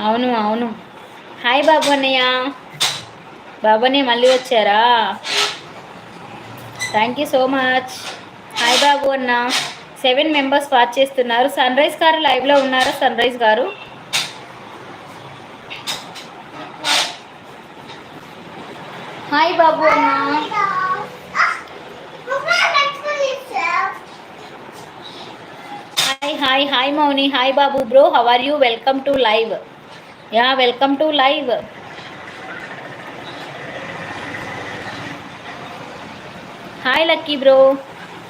అవును అవును. హాయ్ బాబు అన్నయ్య. బాబు అన్నయ్య మళ్ళీ వచ్చారా? Thank you so much. Hi Babu అన్న. 7 మెంబర్స్ వాచ్ చేస్తున్నారు. సన్ రైజ్ గారు లైవ్లో ఉన్నారా? సన్ రైజ్ గారు హాయ్ బాబు అన్న. Hi hi hi Mouni. Hi Babu bro, how are you? Welcome to live. Yeah welcome to live. Hi Lucky bro.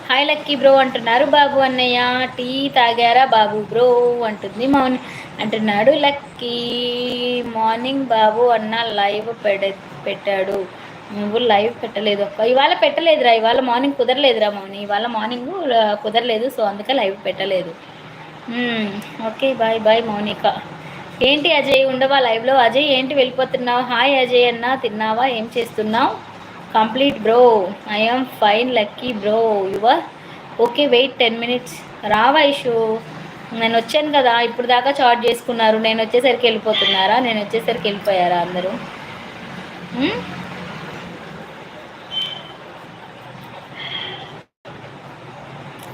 Hi Lucky bro అంటున్నారు బాబు అన్నయ్య. Tea తాగారా బాబు బ్రో అంటుంది మౌని. అంటున్నాడు లక్కీ. మార్నింగ్ బాబు అన్న లైవ్ పెట్టాడు. నువ్వు లైవ్ పెట్టలేదు అక్క. ఇవాళ పెట్టలేదురా, ఇవాళ మార్నింగ్ కుదరలేదురా మౌని. ఇవాళ మార్నింగ్ కుదరలేదు, సో అందుకే లైవ్ పెట్టలేదు. Okay bye bye Mounika. ఏంటి అజయ్ ఉండవా లైవ్లో? అజయ్ ఏంటి వెళ్ళిపోతున్నావు? హాయ్ అజయ్ అన్న, తిన్నావా? ఏం చేస్తున్నావు? Complete bro. I'm fine lucky bro. Your okay wait 10 minutes. రావా ఇషు? నేను వచ్చాను కదా, ఇప్పుడు దాకా చార్ట్ చేసుకున్నారు. నేను వచ్చేసరికి వెళ్ళిపోతున్నారా? నేను వచ్చేసరికి వెళ్ళిపోయారా అందరూ?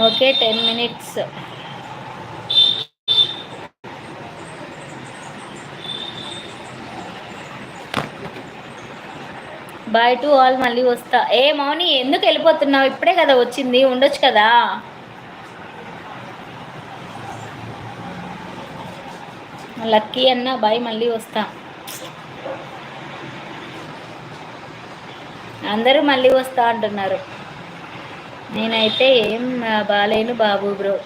Okay 10 minutes. Bye to all. మళ్ళీ వస్తా. ఏ మౌని ఎందుకు వెళ్ళిపోతున్నావు? ఇప్పుడే కదా వచ్చింది, ఉండొచ్చు కదా. లక్కీ అన్న బాయ్, మళ్ళీ వస్తా. అందరూ మళ్ళీ వస్తా అంటున్నారు. నేనైతే ఏం బాలేను బాబు బ్రో.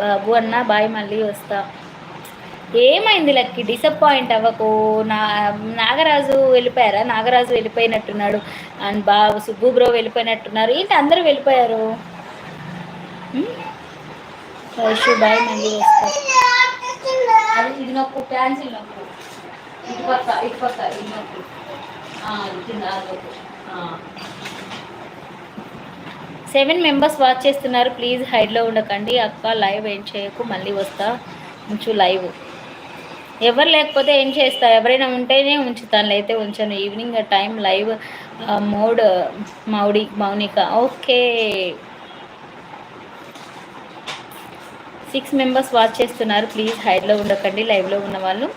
బాబు అన్న బాయ్, మళ్ళీ వస్తా. ఏమైంది లక్కీ? డిసప్పాయింట్ అవ్వకు. నాగరాజు వెళ్ళిపోయారా? నాగరాజు వెళ్ళిపోయినట్టున్నాడు. అండ్ బాబు సుబ్బు బ్రో వెళ్ళిపోయినట్టున్నారు. ఏంటి అందరూ వెళ్ళిపోయారు? వైషు బాయ్, మళ్ళీ వస్తా. అది ఇది నొక్కు, క్యాన్సిల్ నొక్కు. ఇటుపక్క ఇటుపక్క ఇది నొక్కు. కింద 7 మెంబర్స్ వాచ్ చేస్తున్నారు. ప్లీజ్ హైడ్లో ఉండకండి. అక్క లైవ్ ఏం చేయకు, మళ్ళీ వస్తా. ఉంచు లైవ్. ఎవరు లేకపోతే ఏం చేస్తా? ఎవరైనా ఉంటేనే ఉంచుతాను, లేకపోతే ఉంచాను. Evening time live mode Mounika. Okay 6 members watch చేస్తున్నారు. ప్లీజ్ హైడ్లో ఉండకండి లైవ్లో ఉన్న వాళ్ళు.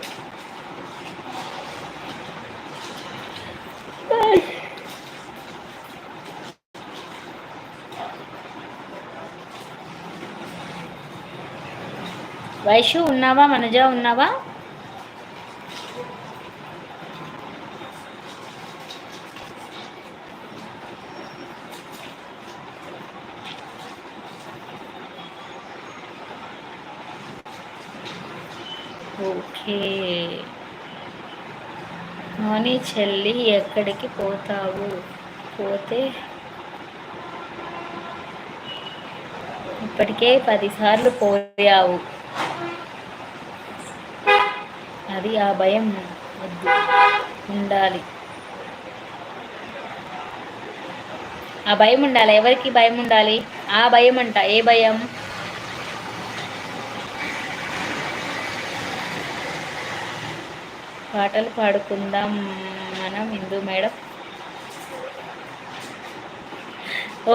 వైషు ఉన్నావా? మనజ ఉన్నావా? ఓకే మౌని చెల్లి ఎక్కడికి పోతావు? పోతే ఇప్పటికే 10 సార్లు పోయావు. అది ఆ భయం వద్దు, ఉండాలి. ఆ భయం ఉండాలి. ఎవరికి భయం ఉండాలి? ఆ భయం అంట. ఏ భయం? పాటలు పాడుకుందాం మనం ఇందు మేడం.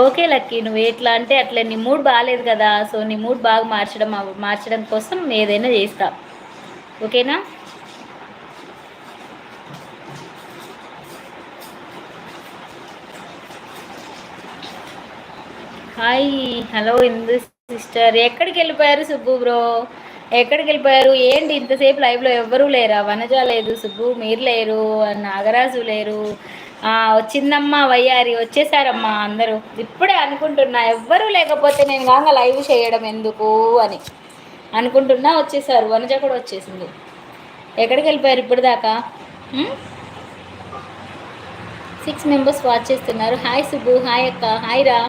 ఓకే లక్కీ, నువ్వు ఎట్లా అంటే అట్లా. నీ మూడ్ బాగాలేదు కదా, సో నీ మూడ్ బాగా మార్చడం కోసం ఏదైనా చేస్తా. ఓకేనా? హాయ్ హలో ఇందు సిస్టర్. ఎక్కడికి వెళ్ళిపోయారు సుబ్బు బ్రో? ఎక్కడికి వెళ్ళిపోయారు? ఏంటి ఇంతసేపు లైవ్లో ఎవ్వరూ లేరా? వనజ లేదు, సుబ్బు మీరు లేరు, నాగరాజు లేరు. వచ్చిందమ్మా వయ్యారి, వచ్చేసారమ్మా అందరూ. ఇప్పుడే అనుకుంటున్నా ఎవ్వరూ లేకపోతే నేను కాగా లైవ్ చేయడం ఎందుకు అని అనుకుంటున్నా. వచ్చేసారు, వనజ కూడా వచ్చేసింది. ఎక్కడికి వెళ్ళిపోయారు ఇప్పుడు దాకా? 6 మెంబర్స్ వాచ్ చేస్తున్నారు. హాయ్ సుబ్బు. హాయ్ అక్క. హాయ్ రా.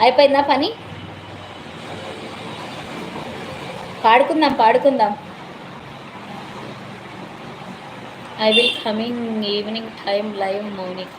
అయిపోయిందా పని? పాడుకుందాం పాడుకుందాం. I will coming evening time live Mounika.